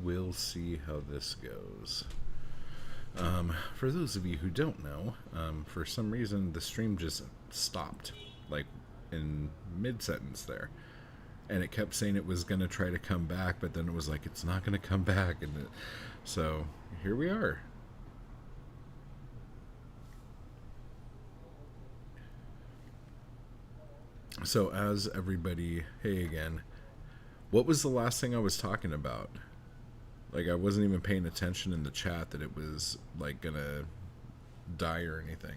will see how this goes. For those of you who don't know, for some reason the stream just stopped, like in mid-sentence there. And it kept saying it was going to try to come back, but then it was like, it's not going to come back. So here we are. So as everybody, hey again, what was the last thing I was talking about? Like, I wasn't even paying attention in the chat that it was, like, gonna die or anything.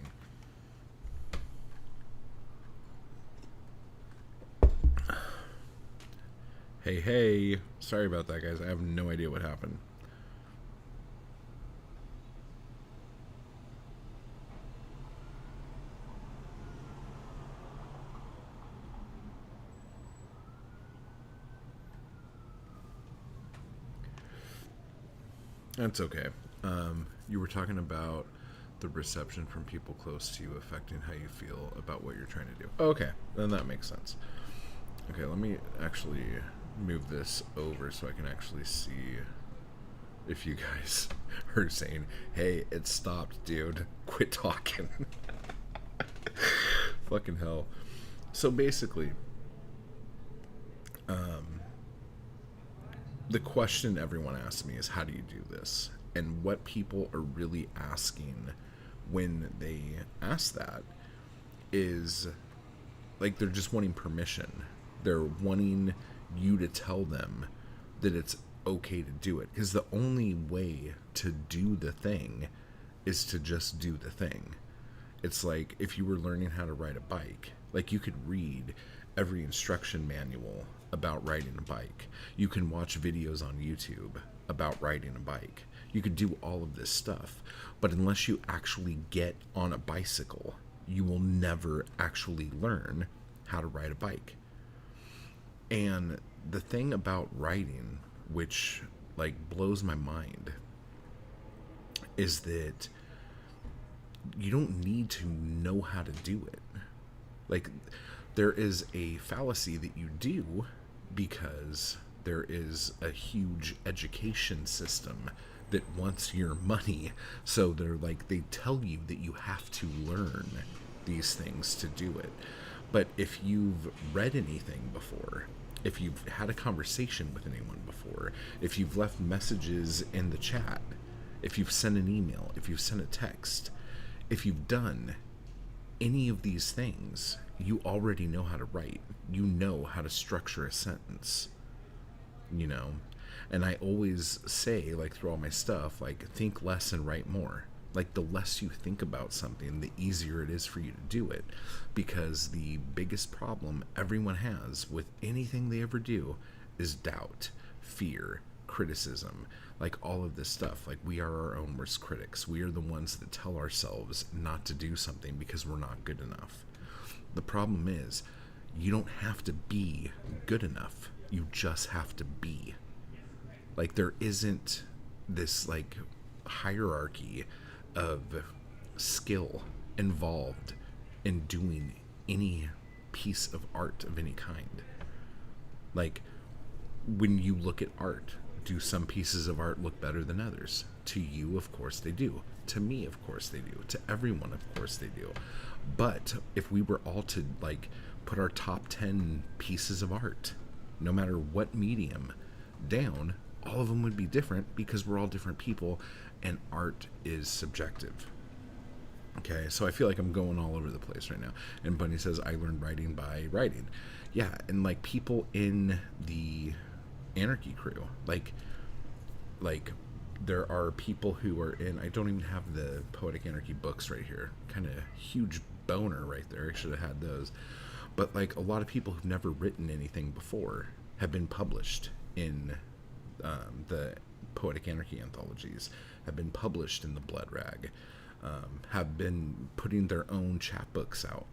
Hey. Sorry about that, guys. I have no idea what happened. That's okay. You were talking about the reception from people close to you affecting how you feel about what you're trying to do. Okay, then that makes sense. Okay, let me actually move this over so I can actually see if you guys are saying, hey, it stopped, dude. Quit talking. Fucking hell. So basically, the question everyone asks me is, how do you do this? And what people are really asking when they ask that is, like, they're just wanting permission. They're wanting you to tell them that it's okay to do it. Because the only way to do the thing is to just do the thing. It's like if you were learning how to ride a bike. Like, you could read every instruction manual about riding a bike. You can watch videos on YouTube about riding a bike. You could do all of this stuff. But unless you actually get on a bicycle, you will never actually learn how to ride a bike. And the thing about riding, which, like, blows my mind, is that you don't need to know how to do it. Like, there is a fallacy that you do because there is a huge education system that wants your money. So they're like, they tell you that you have to learn these things to do it. But if you've read anything before, if you've had a conversation with anyone before, if you've left messages in the chat, if you've sent an email, if you've sent a text, if you've done any of these things, you already know how to write. You know how to structure a sentence, you know? And I always say, like, through all my stuff, like, think less and write more. Like, the less you think about something, the easier it is for you to do it. Because the biggest problem everyone has with anything they ever do is doubt, fear, criticism, like all of this stuff. Like, we are our own worst critics. We are the ones that tell ourselves not to do something because we're not good enough. The problem is, you don't have to be good enough. You just have to be. Like, there isn't this, like, hierarchy of skill involved in doing any piece of art of any kind. Like, when you look at art, do some pieces of art look better than others? To you, of course they do. To me, of course they do. To everyone, of course they do. But if we were all to, like, put our top 10 pieces of art, no matter what medium, down, all of them would be different because we're all different people and art is subjective. Okay, so I feel like I'm going all over the place right now. And Bunny says, I learned writing by writing. Yeah, and, like, people in the Anarchy crew, like there are people who are in, I don't even have the Poetic Anarchy books right here, kind of huge boner right there, I should have had those, but, like, a lot of people who've never written anything before have been published in the Poetic Anarchy anthologies, have been published in the Blood Rag, have been putting their own chapbooks out.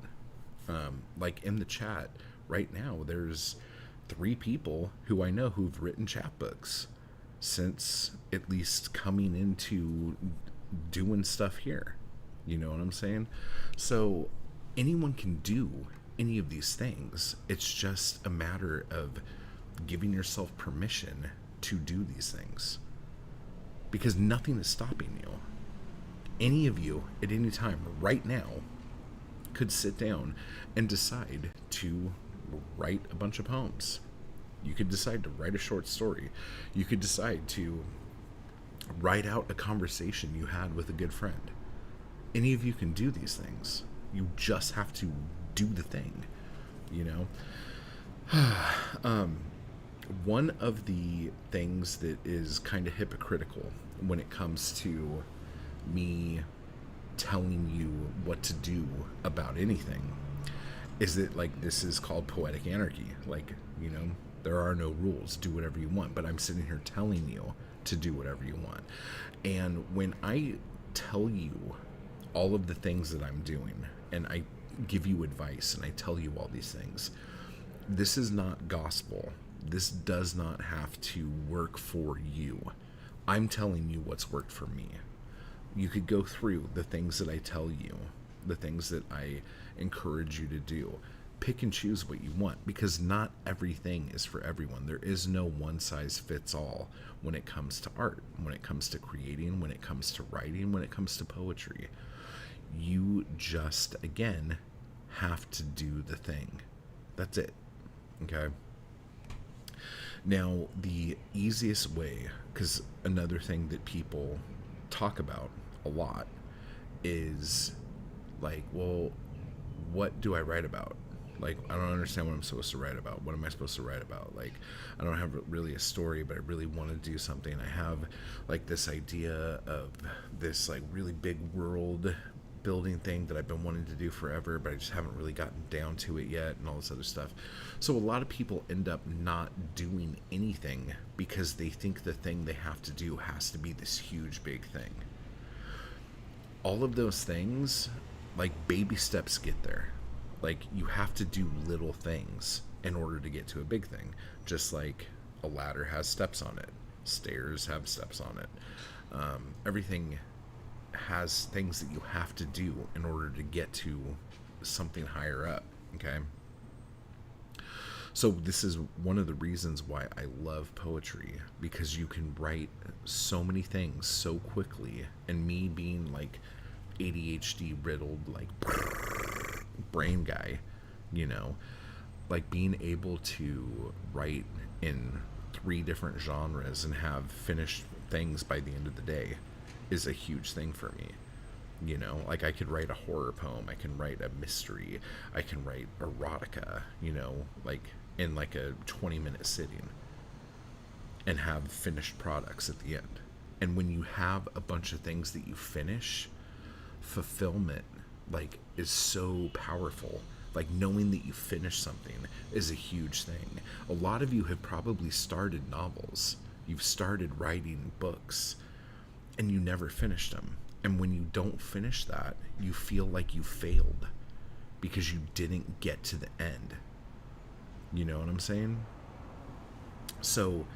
Like, in the chat right now, there's 3 people who I know who've written chapbooks since at least coming into doing stuff here. You know what I'm saying? So anyone can do any of these things. It's just a matter of giving yourself permission to do these things, because nothing is stopping you. Any of you at any time right now could sit down and decide to write a bunch of poems. You could decide to write a short story. You could decide to write out a conversation you had with a good friend. Any of you can do these things. You just have to do the thing, you know? One of the things that is kind of hypocritical when it comes to me telling you what to do about anything is that, like, this is called poetic anarchy. Like, you know, there are no rules. Do whatever you want. But I'm sitting here telling you to do whatever you want. And when I tell you all of the things that I'm doing, and I give you advice and I tell you all these things, this is not gospel. This does not have to work for you. I'm telling you what's worked for me. You could go through the things that I tell you, the things that I encourage you to do. Pick and choose what you want, because not everything is for everyone. There is no one size fits all when it comes to art, when it comes to creating, when it comes to writing, when it comes to poetry. You just, again, have to do the thing. That's it. Okay? Now, the easiest way, because another thing that people talk about a lot is like, well, what do I write about? Like, I don't understand what I'm supposed to write about. What am I supposed to write about? Like, I don't have really a story, but I really want to do something. I have, like, this idea of this, like, really big world building thing that I've been wanting to do forever, but I just haven't really gotten down to it yet, and all this other stuff. So a lot of people end up not doing anything because they think the thing they have to do has to be this huge, big thing. All of those things, like, baby steps get there. Like, you have to do little things in order to get to a big thing. Just like a ladder has steps on it. Stairs have steps on it. Everything has things that you have to do in order to get to something higher up, okay? So this is one of the reasons why I love poetry, because you can write so many things so quickly, and me being, like, ADHD riddled, like, brain guy, you know, like, being able to write in 3 different genres and have finished things by the end of the day is a huge thing for me. You know, like, I could write a horror poem, I can write a mystery, I can write erotica, you know, like, in like a 20-minute sitting, and have finished products at the end. And when you have a bunch of things that you finish, fulfillment, like, is so powerful. Like, knowing that you finished something is a huge thing. A lot of you have probably started novels, you've started writing books, and you never finished them. And when you don't finish that, you feel like you failed because you didn't get to the end. You know what I'm saying? So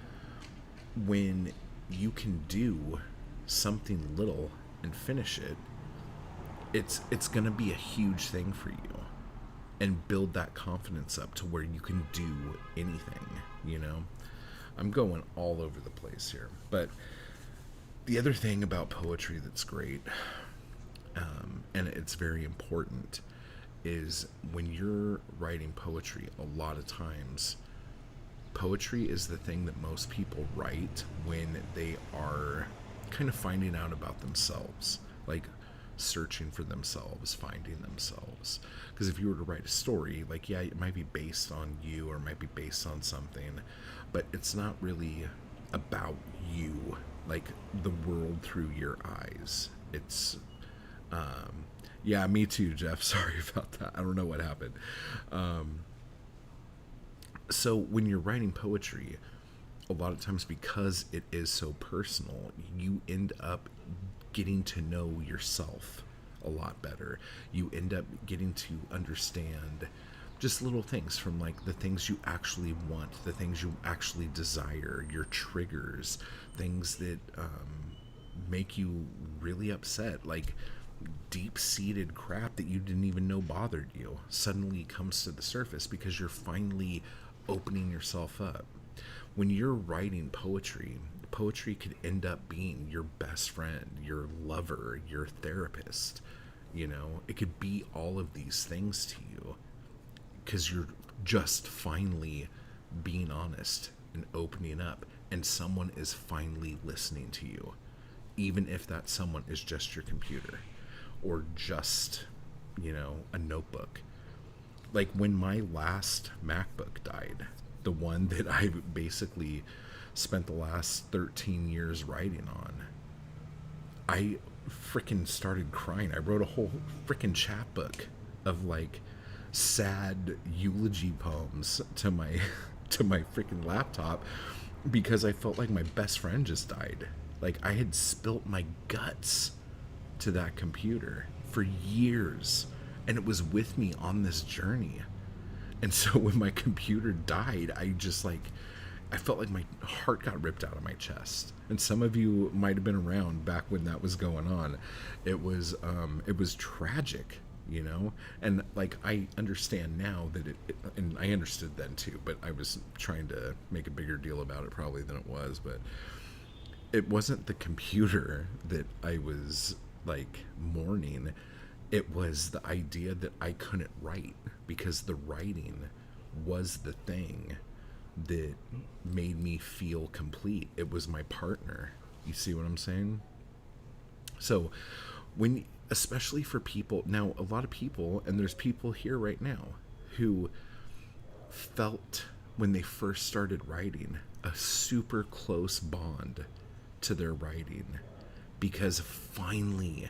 when you can do something little and finish it, it's going to be a huge thing for you, and build that confidence up to where you can do anything, you know? I'm going all over the place here, but the other thing about poetry that's great, and it's very important, is when you're writing poetry, a lot of times, poetry is the thing that most people write when they are kind of finding out about themselves, like searching for themselves, finding themselves. Because if you were to write a story, like, yeah, it might be based on you, or it might be based on something, but it's not really about you, like the world through your eyes. It's yeah, me too, Jeff. Sorry about that. I don't know what happened. So when you're writing poetry, a lot of times, because it is so personal, you end up getting to know yourself a lot better. You end up getting to understand just little things, from, like, the things you actually want, the things you actually desire, your triggers, things that make you really upset, like deep-seated crap that you didn't even know bothered you suddenly comes to the surface because you're finally opening yourself up. When you're writing poetry, poetry could end up being your best friend, your lover, your therapist. You know, it could be all of these things to you because you're just finally being honest and opening up, and someone is finally listening to you, even if that someone is just your computer or just, a notebook. Like when my last MacBook died, the one that I basically spent the last 13 years writing on, I freaking started crying. I wrote a whole freaking chapbook of like sad eulogy poems to my to my freaking laptop because I felt like my best friend just died. Like I had spilt my guts to that computer for years, and it was with me on this journey. And so when my computer died, I felt like my heart got ripped out of my chest. And some of you might have been around back when that was going on. It was tragic, And like I understand now that and I understood then too, but I was trying to make a bigger deal about it probably than it was. But it wasn't the computer that I was like mourning. It was the idea that I couldn't write because the writing was the thing that made me feel complete. It was my partner. You see what I'm saying? So, especially for people, now a lot of people, and there's people here right now who felt when they first started writing a super close bond to their writing because finally,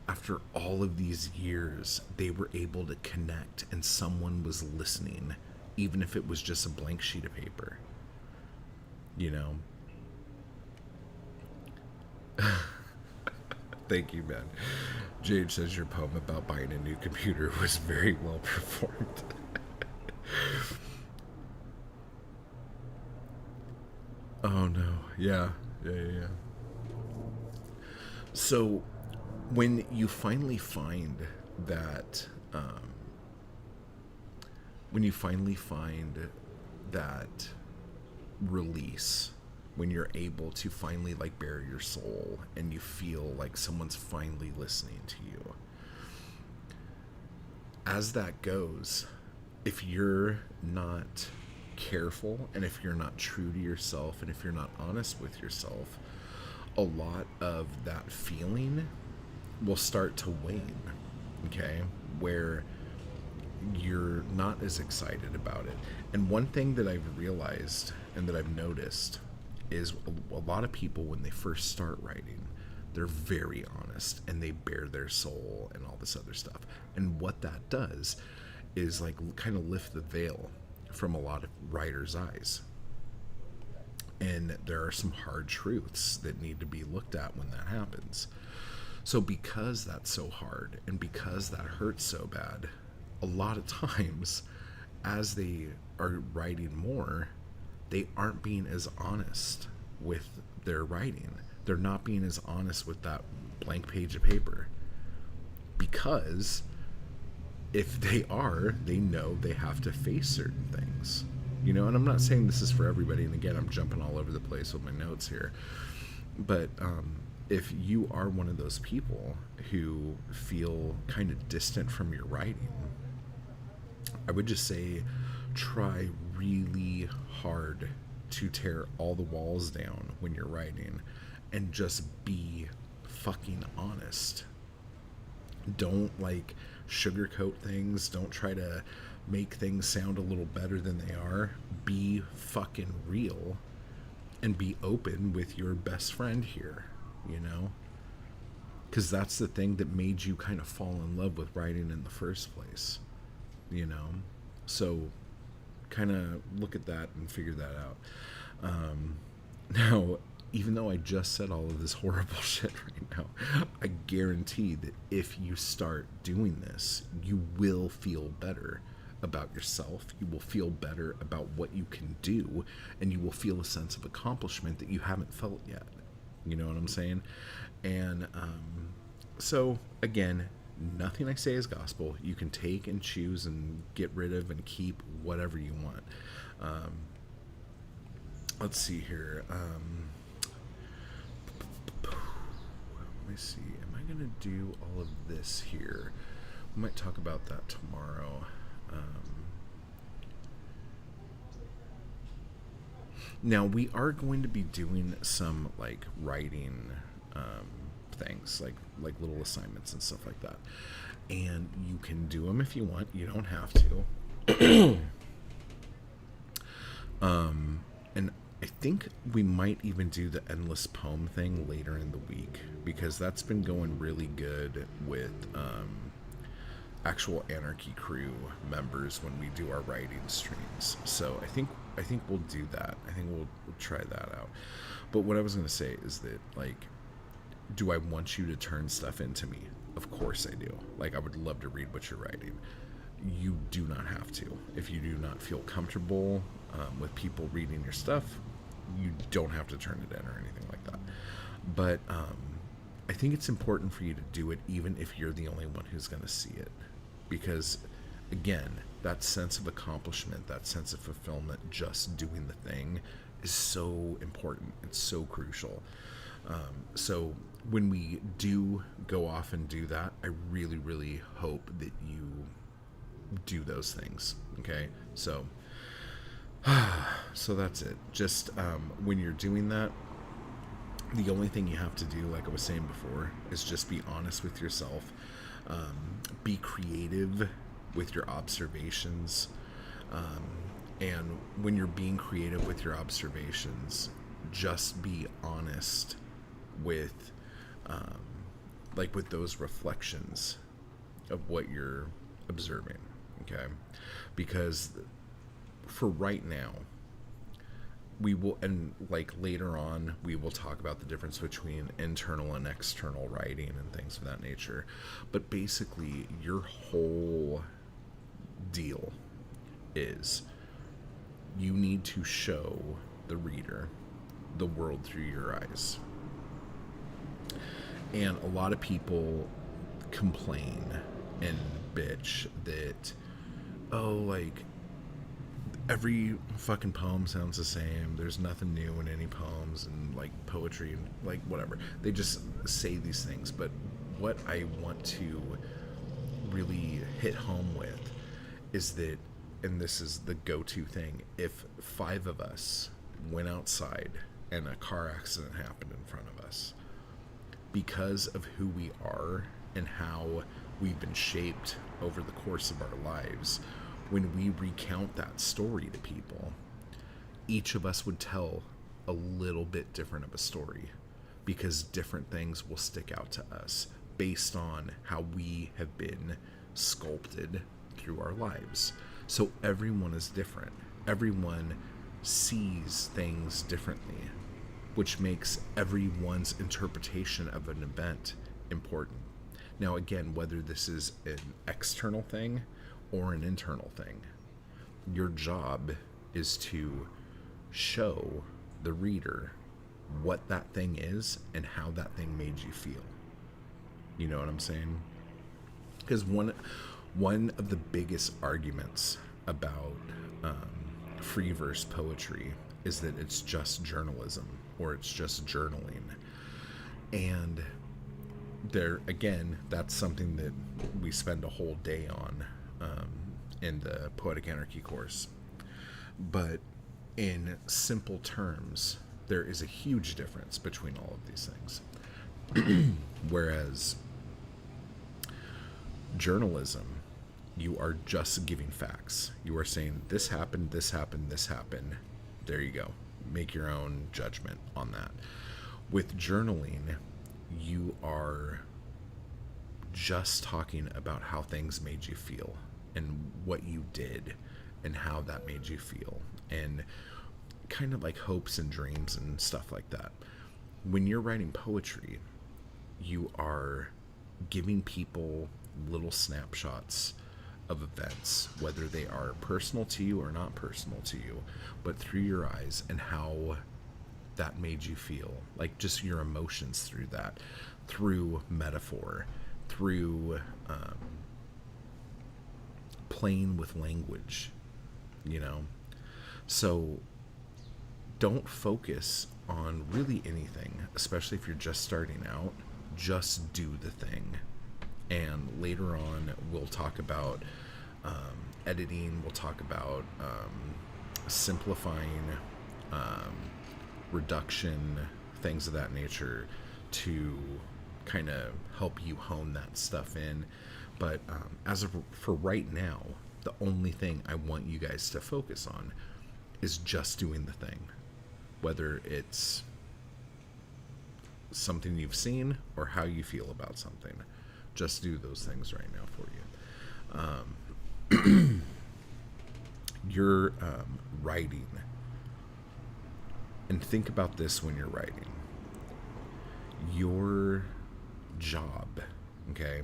after all of these years, they were able to connect and someone was listening, even if it was just a blank sheet of paper. Thank you, man. Jade says your poem about buying a new computer was very well performed. Oh no. Yeah. Yeah. So when you finally find that when you finally find that release, when you're able to finally like bare your soul and you feel like someone's finally listening to you, as that goes, if you're not careful and if you're not true to yourself and if you're not honest with yourself, a lot of that feeling will start to wane, okay? Where you're not as excited about it. And one thing that I've realized and that I've noticed is a lot of people, when they first start writing, they're very honest and they bare their soul and all this other stuff. And what that does is like kind of lift the veil from a lot of writers' eyes. And there are some hard truths that need to be looked at when that happens. So because that's so hard and because that hurts so bad, a lot of times as they are writing more, they aren't being as honest with their writing. They're not being as honest with that blank page of paper. Because if they are, they know they have to face certain things. And I'm not saying this is for everybody, and again, I'm jumping all over the place with my notes here. But if you are one of those people who feel kind of distant from your writing, I would just say try really hard to tear all the walls down when you're writing and just be fucking honest. Don't like sugarcoat things. Don't try to make things sound a little better than they are. Be fucking real and be open with your best friend here, because that's the thing that made you kind of fall in love with writing in the first place. So kind of look at that and figure that out. Now, even though I just said all of this horrible shit right now, I guarantee that if you start doing this, you will feel better about yourself. You will feel better about what you can do, and you will feel a sense of accomplishment that you haven't felt yet. You know what I'm saying? And so again, nothing I say is gospel. You can take and choose and get rid of and keep whatever you want. let's see here. Let me see. Am I gonna do all of this here? We might talk about that tomorrow. Now we are going to be doing some like writing things, like little assignments and stuff like that. And you can do them if you want. You don't have to. And I think we might even do the endless poem thing later in the week because that's been going really good with actual Anarchy Crew members when we do our writing streams. So I think we'll do that. I think we'll try that out. But what I was going to say is that, like, do I want you to turn stuff into me? Of course I do. Like, I would love to read what you're writing. You do not have to. If you do not feel comfortable with people reading your stuff, you don't have to turn it in or anything like that. But I think it's important for you to do it even if you're the only one who's going to see it. Because, again, that sense of accomplishment, that sense of fulfillment, just doing the thing is so important. It's so crucial. So when we do go off and do that, I really, really hope that you do those things. Okay? So that's it. Just when you're doing that, the only thing you have to do, like I was saying before, is just be honest with yourself. Be creative with your observations. And when you're being creative with your observations, just be honest with with those reflections of what you're observing. Okay? Because for right now, we will, and like later on, we will talk about the difference between internal and external writing and things of that nature. But basically, your whole deal is you need to show the reader the world through your eyes. And a lot of people complain and bitch that, oh, like, every fucking poem sounds the same. There's nothing new in any poems and like poetry and like whatever. They just say these things. But what I want to really hit home with is that, and this is the go-to thing, if 5 of us went outside and a car accident happened in front of us, because of who we are and how we've been shaped over the course of our lives, when we recount that story to people, each of us would tell a little bit different of a story because different things will stick out to us based on how we have been sculpted through our lives. So everyone is different. Everyone sees things differently, which makes everyone's interpretation of an event important. Now, again, whether this is an external thing or an internal thing, your job is to show the reader what that thing is and how that thing made you feel. You know what I'm saying? Because one of the biggest arguments about free verse poetry is that it's just journalism or it's just journaling. And there, again, that's something that we spend a whole day on in the Poetic Anarchy course. But in simple terms, there is a huge difference between all of these things. Whereas journalism, you are just giving facts. You are saying this happened, this happened, this happened. There you go. Make your own judgment on that. With journaling, you are just talking about how things made you feel and what you did and how that made you feel and kind of like hopes and dreams and stuff like that. When you're writing poetry, you are giving people little snapshots of events, whether they are personal to you or not personal to you, but through your eyes and how that made you feel, like just your emotions through that, through metaphor, through playing with language, you know. So don't focus on really anything, especially if you're just starting out. Just do the thing. And later on, we'll talk about editing, we'll talk about simplifying, reduction, things of that nature to kind of help you hone that stuff in. But for right now, the only thing I want you guys to focus on is just doing the thing. Whether it's something you've seen or how you feel about something, just do those things right now for you. You're writing, and think about this when you're writing. Your job, okay,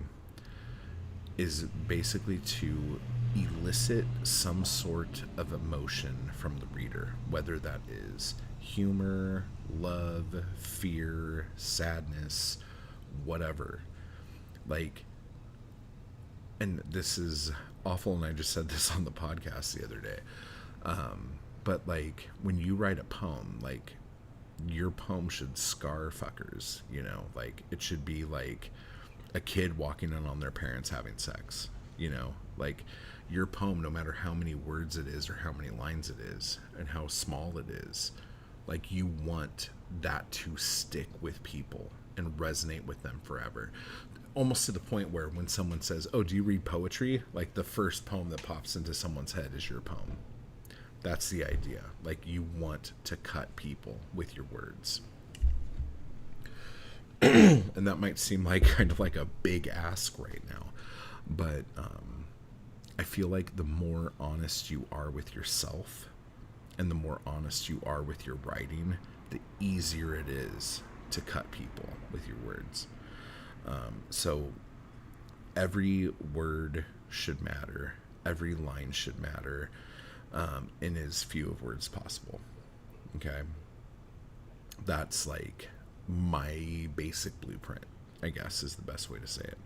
is basically to elicit some sort of emotion from the reader, whether that is humor, love, fear, sadness, whatever. Like, and this is awful, and I just said this on the podcast the other day, but like, when you write a poem, like, your poem should scar fuckers, you know? Like, it should be like a kid walking in on their parents having sex, you know? Like, your poem, no matter how many words it is or how many lines it is and how small it is, like, you want that to stick with people and resonate with them forever. Almost to the point where when someone says, "Oh, do you read poetry?" Like, the first poem that pops into someone's head is your poem. That's the idea. Like, you want to cut people with your words. And that might seem like kind of like a big ask right now, but I feel like the more honest you are with yourself and the more honest you are with your writing, the easier it is to cut people with your words. So every word should matter. Every line should matter, in as few of words possible. Okay? That's like my basic blueprint, I guess, is the best way to say it.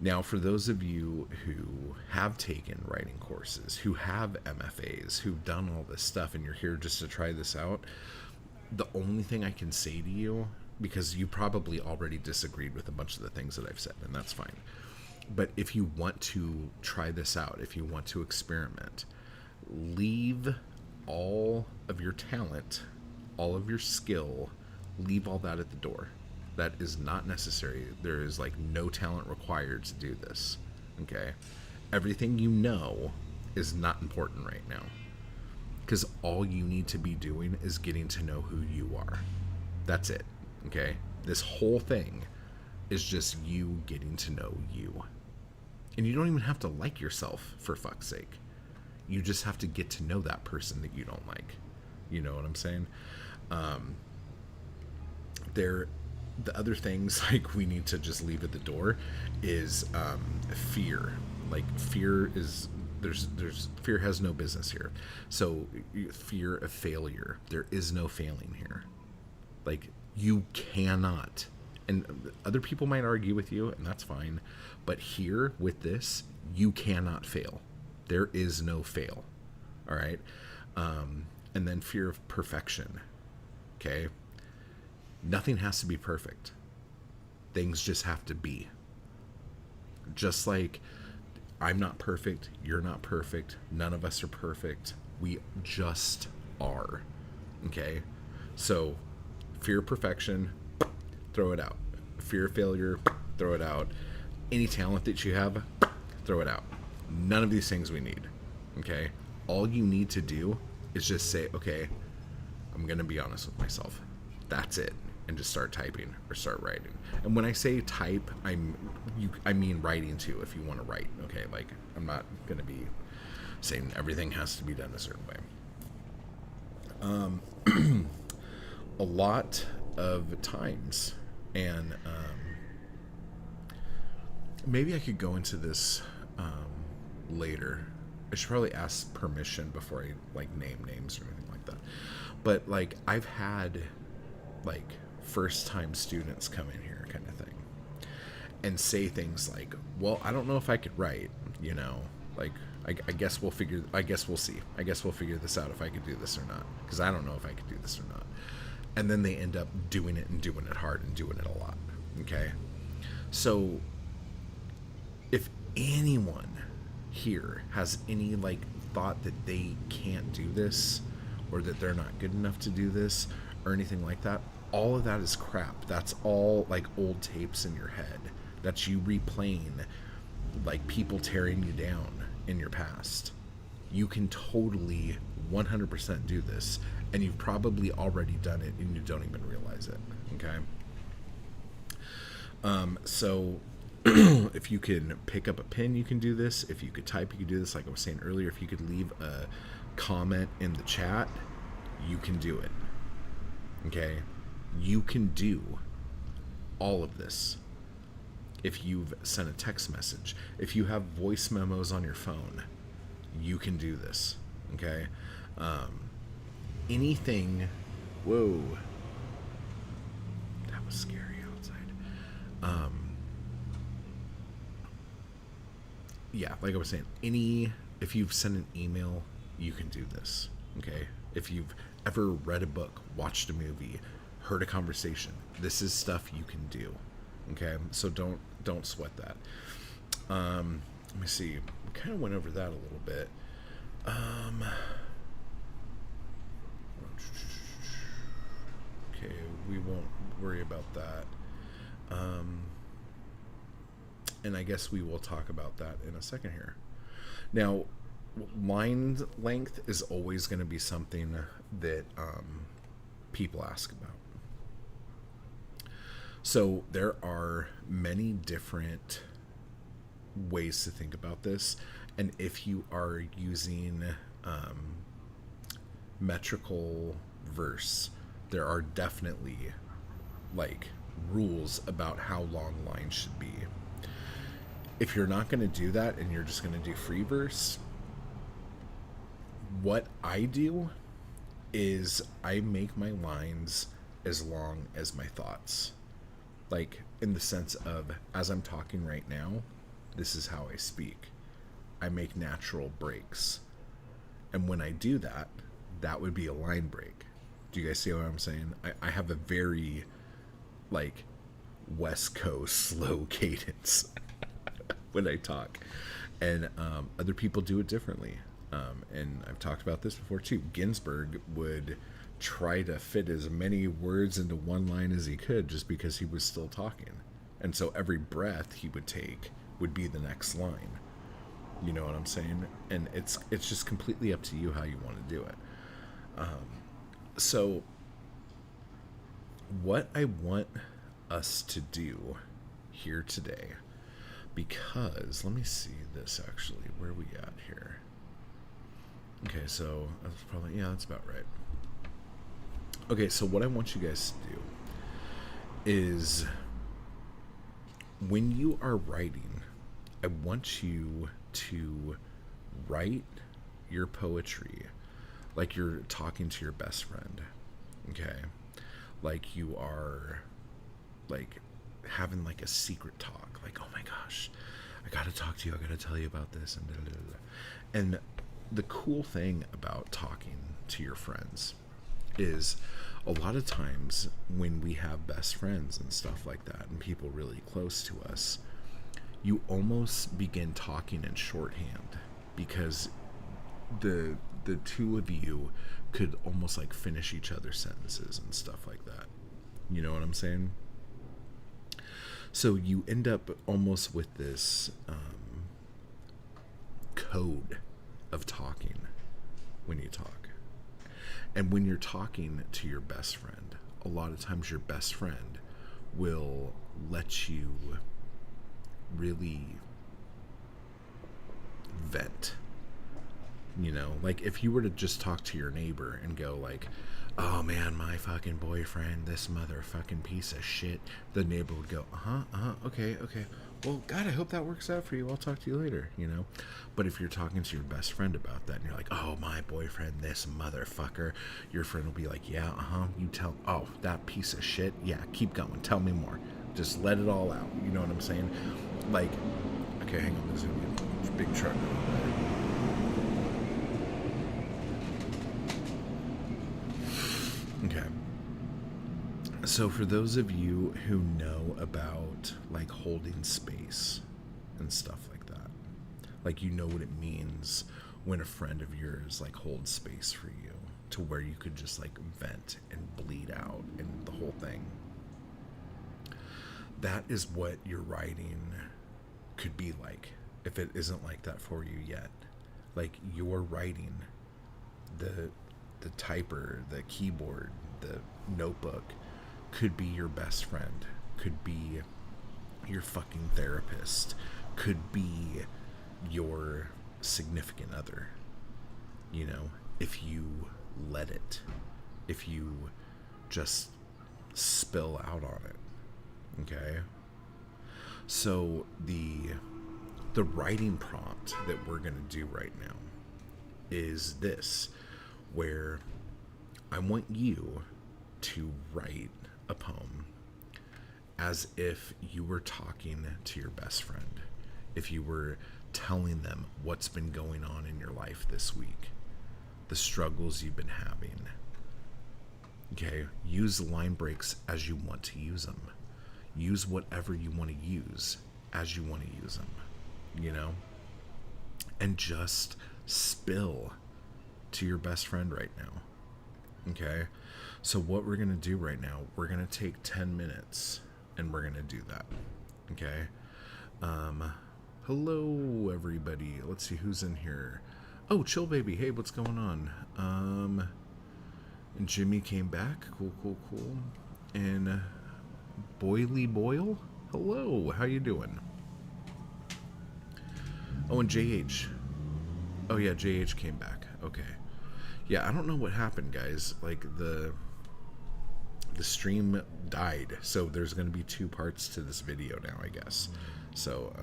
Now, for those of you who have taken writing courses, who have MFAs, who've done all this stuff, and you're here just to try this out, the only thing I can say to you, because you probably already disagreed with a bunch of the things that I've said, and that's fine, but if you want to try this out, if you want to experiment, leave all of your talent, all of your skill, leave all that at the door. That is not necessary. There is like no talent required to do this. Okay? Everything you know is not important right now. Because all you need to be doing is getting to know who you are. That's it. Okay? This whole thing is just you getting to know you. And you don't even have to like yourself, for fuck's sake. You just have to get to know that person that you don't like. You know what I'm saying? The other things, like, we need to just leave at the door is fear. Like, fear is there's fear has no business here. So fear of failure. There is no failing here. Like, you cannot, and other people might argue with you, and that's fine, but here with this, you cannot fail. There is no fail. All right. And then fear of perfection. Okay. Nothing has to be perfect. Things just have to be. Just like I'm not perfect, you're not perfect, none of us are perfect. We just are. Okay? So, fear of perfection, throw it out. Fear of failure, throw it out. Any talent that you have, throw it out. None of these things we need. Okay? All you need to do is just say, okay, I'm going to be honest with myself. That's it. And just start typing or start writing. And when I say type, I mean writing too, if you want to write. Okay, like, I'm not going to be saying everything has to be done a certain way. A lot of times, and maybe I could go into this later. I should probably ask permission before I like name names or anything like that. But like, I've had like first time students come in here kind of thing and say things like, well, I don't know if I could write, you know, like, I guess we'll figure. I guess we'll see. I guess we'll figure this out if I could do this or not, because I don't know if I could do this or not. And then they end up doing it and doing it hard and doing it a lot. Okay, so if anyone here has any like thought that they can't do this or that they're not good enough to do this or anything like that, all of that is crap. That's all like old tapes in your head. That's you replaying like people tearing you down in your past. You can totally 100% do this, and you've probably already done it and you don't even realize it. Okay, so if you can pick up a pen, you can do this. If you could type, you can do this. Like I was saying earlier, if you could leave a comment in the chat, you can do it. Okay, you can do all of this. If you've sent a text message, if you have voice memos on your phone, you can do this. Okay, anything. Whoa, that was scary outside. Yeah, like I was saying, if you've sent an email, you can do this. Okay, if you've ever read a book, watched a movie, heard a conversation, this is stuff you can do. Okay, so don't sweat that. Let me see. We kind of went over that a little bit. Okay, we won't worry about that. And I guess we will talk about that in a second here. Now, line length is always going to be something that people ask about. So there are many different ways to think about this, and if you are using metrical verse, there are definitely like rules about how long lines should be. If you're not going to do that and you're just going to do free verse, what I do is I make my lines as long as my thoughts. Like, in the sense of, as I'm talking right now, this is how I speak. I make natural breaks. And when I do that, that would be a line break. Do you guys see what I'm saying? I have a very, like, West Coast slow cadence when I talk. And other people do it differently. And I've talked about this before, too. Ginsberg would try to fit as many words into one line as he could just because he was still talking. And so every breath he would take would be the next line. You know what I'm saying? And it's just completely up to you how you want to do it. So what I want us to do here today, because let me see this actually, where are we at here? Okay, so that's probably, yeah, that's about right. Okay, so what I want you guys to do is, when you are writing, I want you to write your poetry like you're talking to your best friend. Okay, like you are like having like a secret talk, like, oh my gosh, I gotta talk to you, I gotta tell you about this, and blah, blah, blah. And the cool thing about talking to your friends is a lot of times when we have best friends and stuff like that and people really close to us, you almost begin talking in shorthand because the two of you could almost like finish each other's sentences and stuff like that. You know what I'm saying? So you end up almost with this code of talking when you talk. And when you're talking to your best friend, a lot of times your best friend will let you really vent. You know, like if you were to just talk to your neighbor and go like, oh man, my fucking boyfriend, this motherfucking piece of shit, the neighbor would go, okay, well, God, I hope that works out for you, I'll talk to you later, you know. But if you're talking to your best friend about that and you're like, oh, my boyfriend, this motherfucker, your friend will be like, yeah, you tell, oh, that piece of shit, yeah, keep going, tell me more, just let it all out, you know what I'm saying? Like, okay, hang on, there's a big truck over there. Okay. So, for those of you who know about like holding space and stuff like that, like you know what it means when a friend of yours like holds space for you to where you could just like vent and bleed out and the whole thing. That is what your writing could be like if it isn't like that for you yet. Like your writing, the the typer, the keyboard, the notebook could be your best friend, could be your fucking therapist, could be your significant other, you know, if you let it, if you just spill out on it. Okay? So the writing prompt that we're going to do right now is this, where I want you to write a poem as if you were talking to your best friend, if you were telling them what's been going on in your life this week, the struggles you've been having. Okay, use line breaks as you want to use them. Use whatever you want to use as you want to use them, you know? And just spill to your best friend right now. Okay? So, what we're going to do right now, we're going to take 10 minutes and we're going to do that. Okay? Hello, everybody. Let's see who's in here. Oh, Chill Baby. Hey, what's going on? And Jimmy came back. Cool, cool, cool. And Boily Boyle. Hello, how you doing? Oh, and JH. Oh yeah, JH came back. Okay. Yeah, I don't know what happened, guys. Like the stream died, so there's going to be two parts to this video now, I guess. So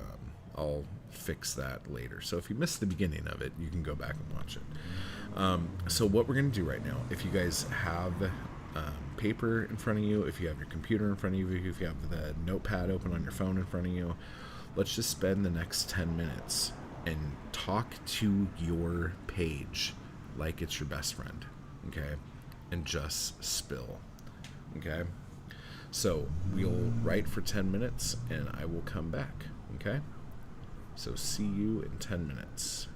I'll fix that later. So if you missed the beginning of it, you can go back and watch it. So what we're going to do right now, if you guys have paper in front of you, if you have your computer in front of you, if you have the notepad open on your phone in front of you, let's just spend the next 10 minutes and talk to your page like it's your best friend, okay? And just spill, okay? So we'll write for 10 minutes and I will come back, okay? So see you in 10 minutes.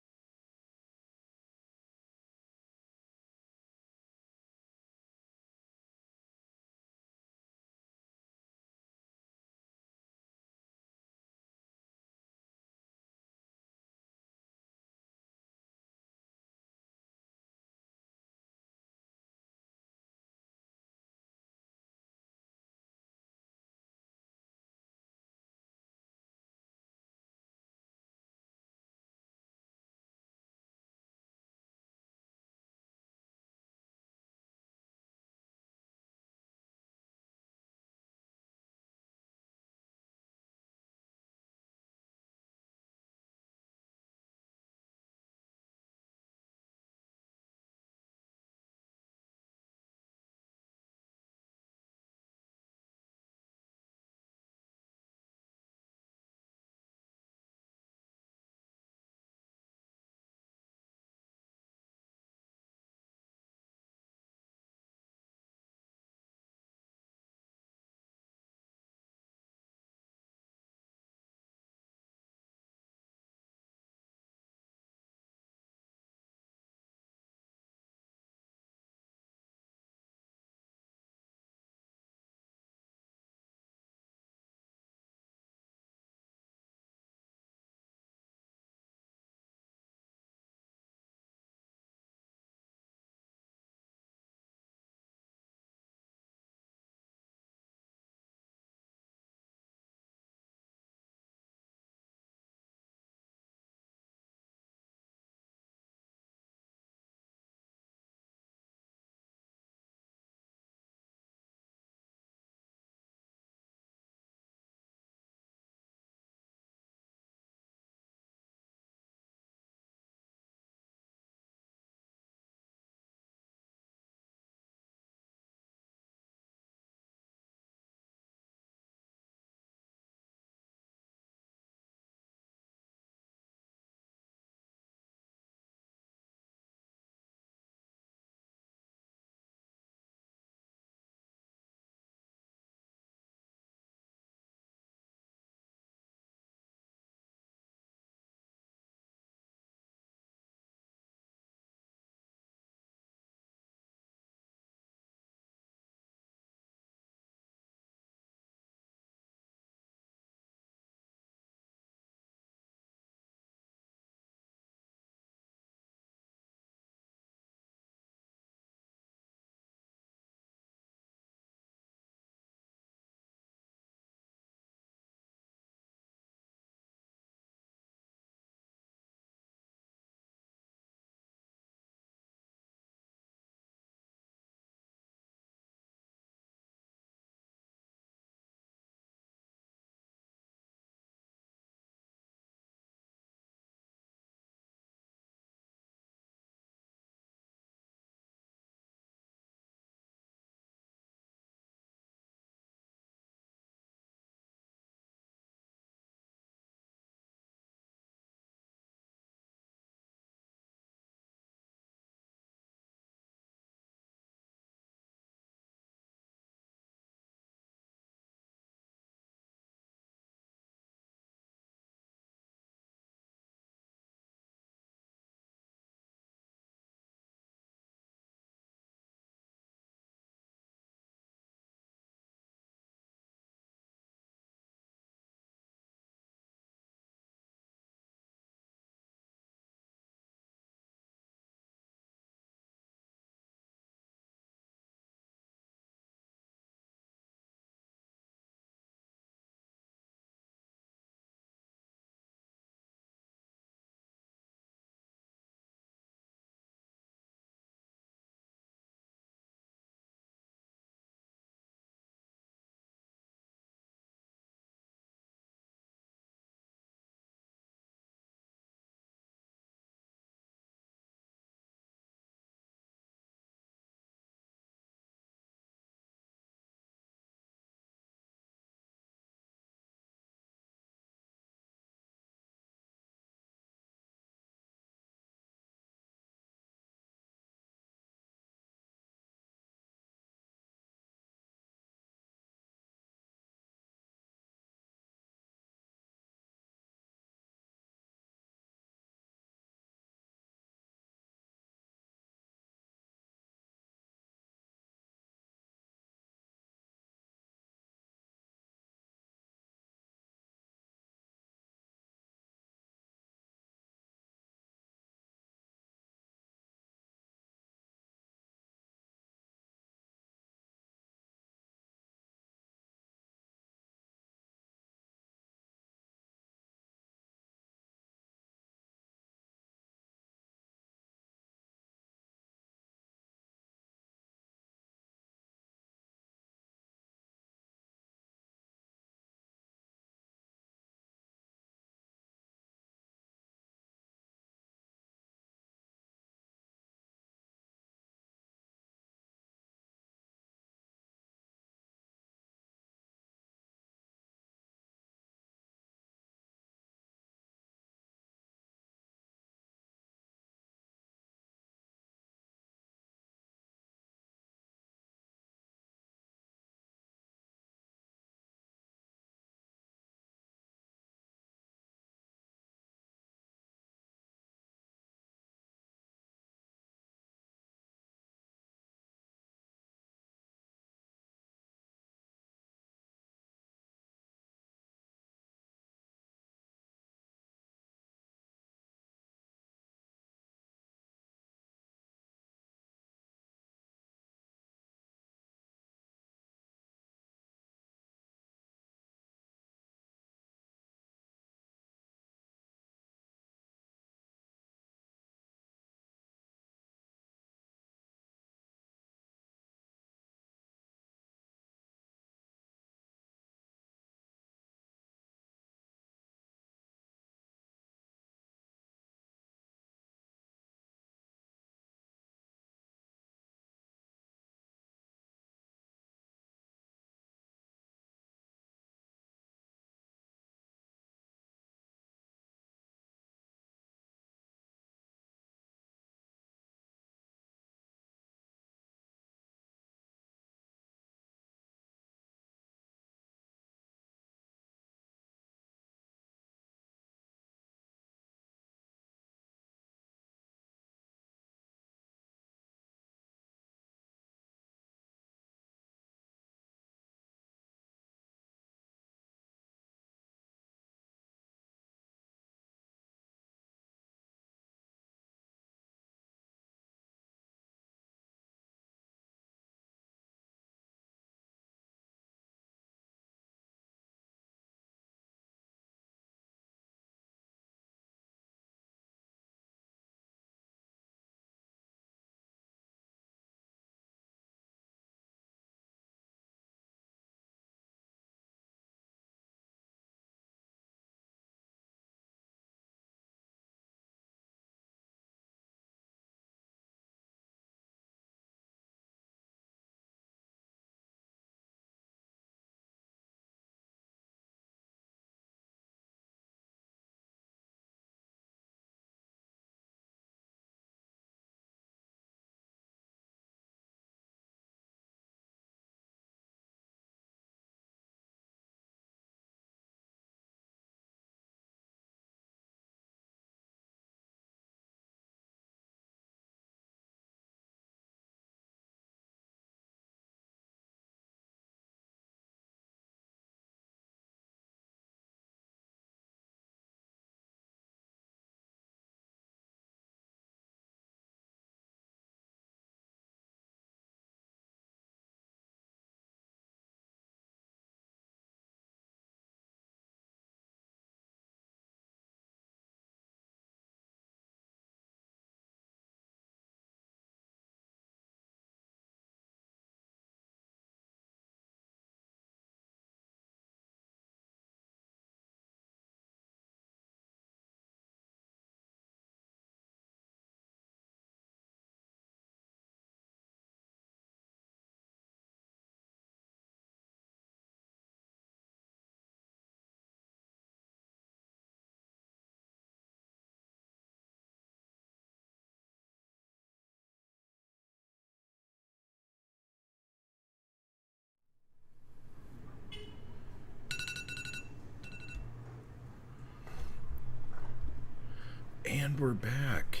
And we're back.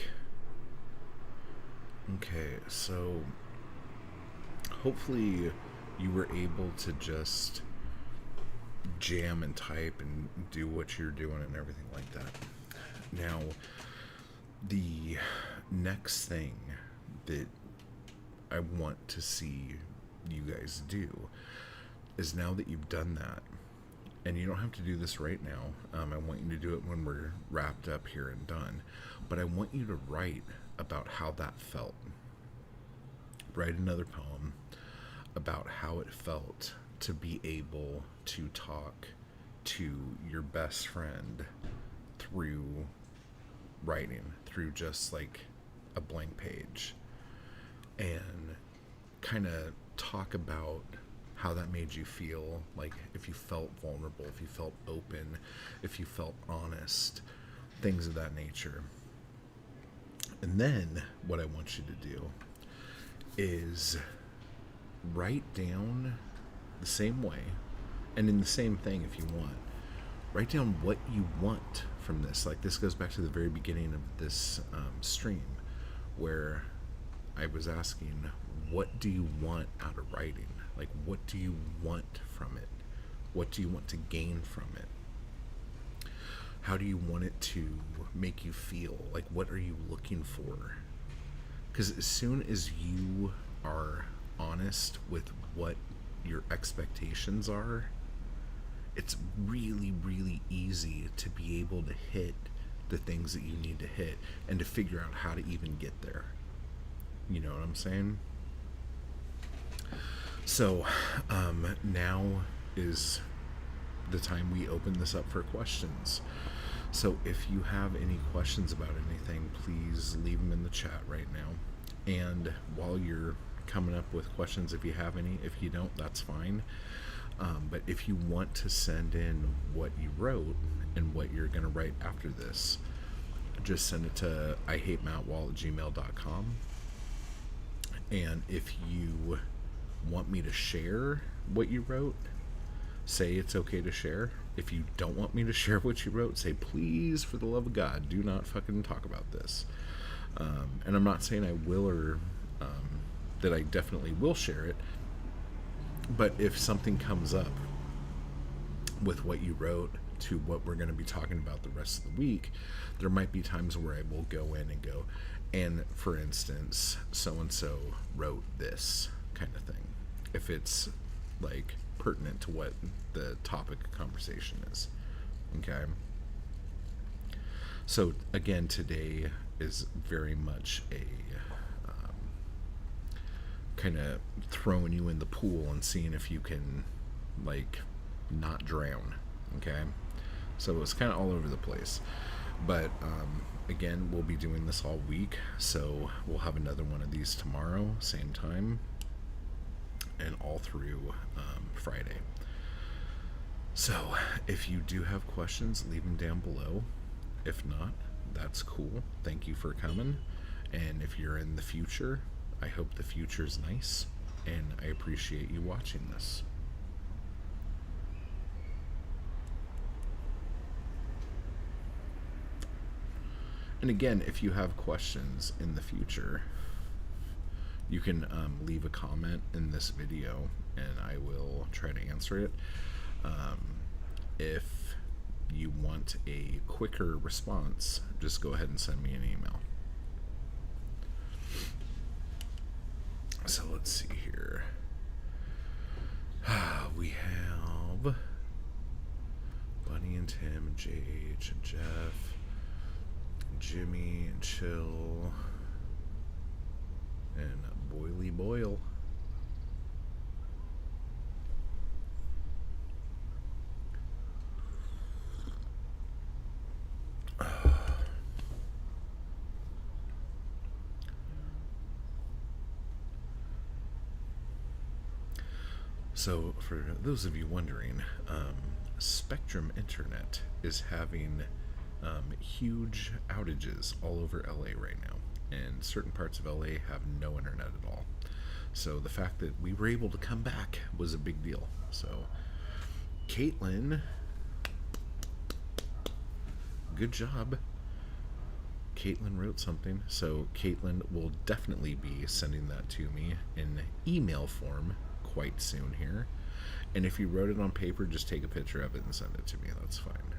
Okay, so hopefully you were able to just jam and type and do what you're doing and everything like that. Now, the next thing that I want to see you guys do is, now that you've done that, and you don't have to do this right now, I want you to do it when we're wrapped up here and done, but I want you to write about how that felt. Write another poem about how it felt to be able to talk to your best friend through writing, through just like a blank page, and kind of talk about how that made you feel, like if you felt vulnerable, if you felt open, if you felt honest, things of that nature. And then what I want you to do is write down the same way, and in the same thing if you want, write down what you want from this. Like, this goes back to the very beginning of this stream, where I was asking, what do you want out of writing? Like, what do you want from it? What do you want to gain from it? How do you want it to make you feel? Like, what are you looking for? Because as soon as you are honest with what your expectations are, it's really, really easy to be able to hit the things that you need to hit, and to figure out how to even get there. You know what I'm saying? So now is the time we open this up for questions. So if you have any questions about anything, please leave them in the chat right now. And while you're coming up with questions, if you have any, if you don't, that's fine. But if you want to send in what you wrote and what you're going to write after this, just send it to ihatemattwall@gmail.com. And if you want me to share what you wrote, say it's okay to share. If you don't want me to share what you wrote, say, please, for the love of God, do not fucking talk about this. And I'm not saying I will, or that I definitely will share it, but if something comes up with what you wrote to what we're going to be talking about the rest of the week, there might be times where I will go in and go, and for instance, so-and-so wrote this kind of thing, if it's like pertinent to what the topic of conversation is. Okay, so again, today is very much a kind of throwing you in the pool and seeing if you can, like, not drown. Okay, so it's kind of all over the place, but again, we'll be doing this all week, so we'll have another one of these tomorrow, same time, and all through Friday. So if you do have questions, leave them down below. If not, that's cool. Thank you for coming. And if you're in the future, I hope the future's nice, and I appreciate you watching this. And again, if you have questions in the future, you can leave a comment in this video, and I will try to answer it. If you want a quicker response, just go ahead and send me an email. So let's see here. We have Bunny and Tim and JH and Jeff, Jimmy and Chill, and Boily Boyle. So, for those of you wondering, Spectrum Internet is having huge outages all over LA right now, and certain parts of LA have no internet at all. So the fact that we were able to come back was a big deal. So, Caitlin, good job. Caitlin wrote something, so Caitlin will definitely be sending that to me in email form quite soon here. And if you wrote it on paper, just take a picture of it and send it to me. That's fine.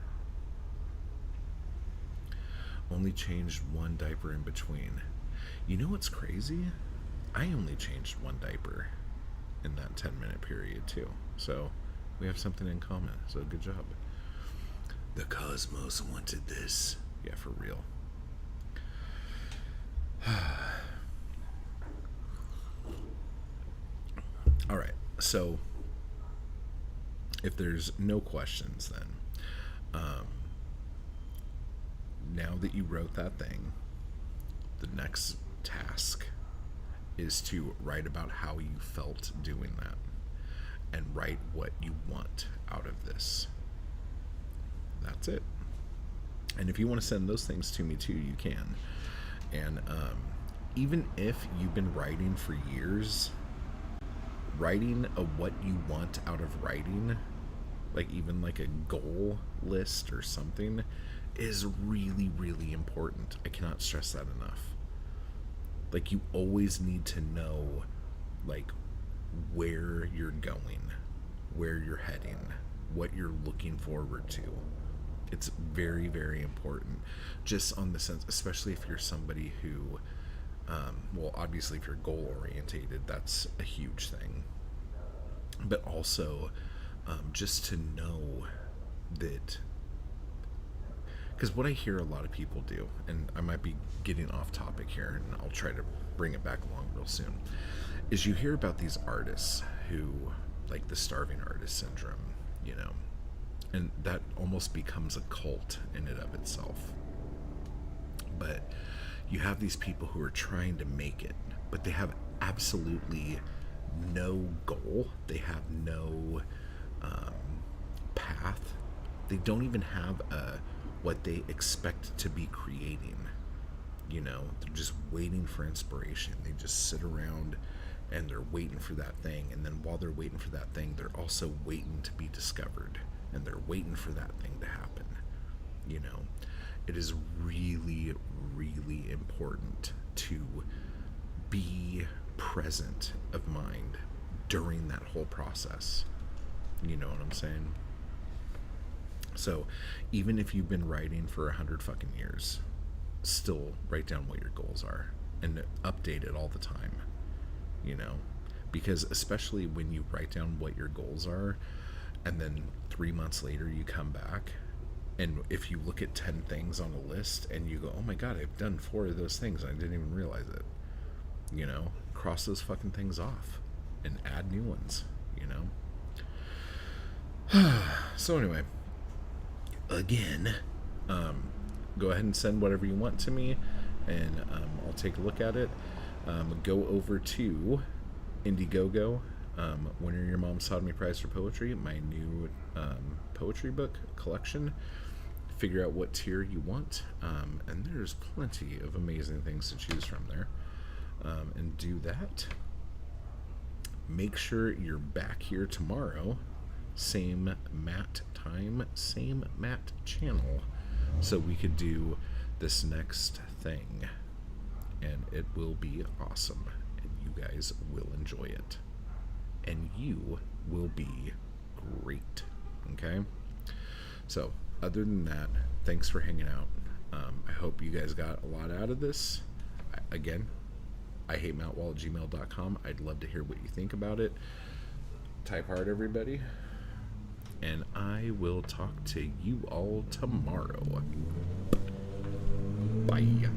Only changed one diaper in between. You know what's crazy? I only changed one diaper in that 10-minute period too. So we have something in common. So good job. The cosmos wanted this. Yeah, for real. All right. So if there's no questions, then now that you wrote that thing, the next task is to write about how you felt doing that and write what you want out of this. That's it. And if you want to send those things to me too, you can. And even if you've been writing for years, writing a what you want out of writing, like even like a goal list or something, is really, really important. I cannot stress that enough. Like, you always need to know, like, where you're going, where you're heading, what you're looking forward to. It's very, very important. Just on the sense, especially if you're somebody who, well, obviously if you're goal orientated, that's a huge thing. But also, just to know that, because what I hear a lot of people do, and I might be getting off topic here, and I'll try to bring it back along real soon, is you hear about these artists who, like the starving artist syndrome, you know, and that almost becomes a cult in and of itself. But you have these people who are trying to make it, but they have absolutely no goal. They have no path. They don't even have what they expect to be creating. You know, they're just waiting for inspiration. They just sit around and they're waiting for that thing. And then while they're waiting for that thing, they're also waiting to be discovered. And they're waiting for that thing to happen. You know, it is really, really important to be present of mind during that whole process. You know what I'm saying? So even if you've been writing for 100 fucking years, still write down what your goals are and update it all the time, you know, because especially when you write down what your goals are and then 3 months later you come back, and if you look at 10 things on a list and you go, oh my God, I've done 4 of those things, I didn't even realize it, you know, cross those fucking things off and add new ones, you know. So anyway, again, go ahead and send whatever you want to me, and I'll take a look at it. Go over to Indiegogo, Winner Your Mom's Sodomy Prize for Poetry, my new poetry book collection. Figure out what tier you want, and there's plenty of amazing things to choose from there, and do that. Make sure you're back here tomorrow, same Matt time, same Matt channel, so we could do this next thing, and it will be awesome, and you guys will enjoy it, and you will be great. Okay, so other than that, thanks for hanging out. I hope you guys got a lot out of this. Again, I hate mattwall@gmail.com. I'd love to hear what you think about it. Type hard, everybody. And I will talk to you all tomorrow. Bye.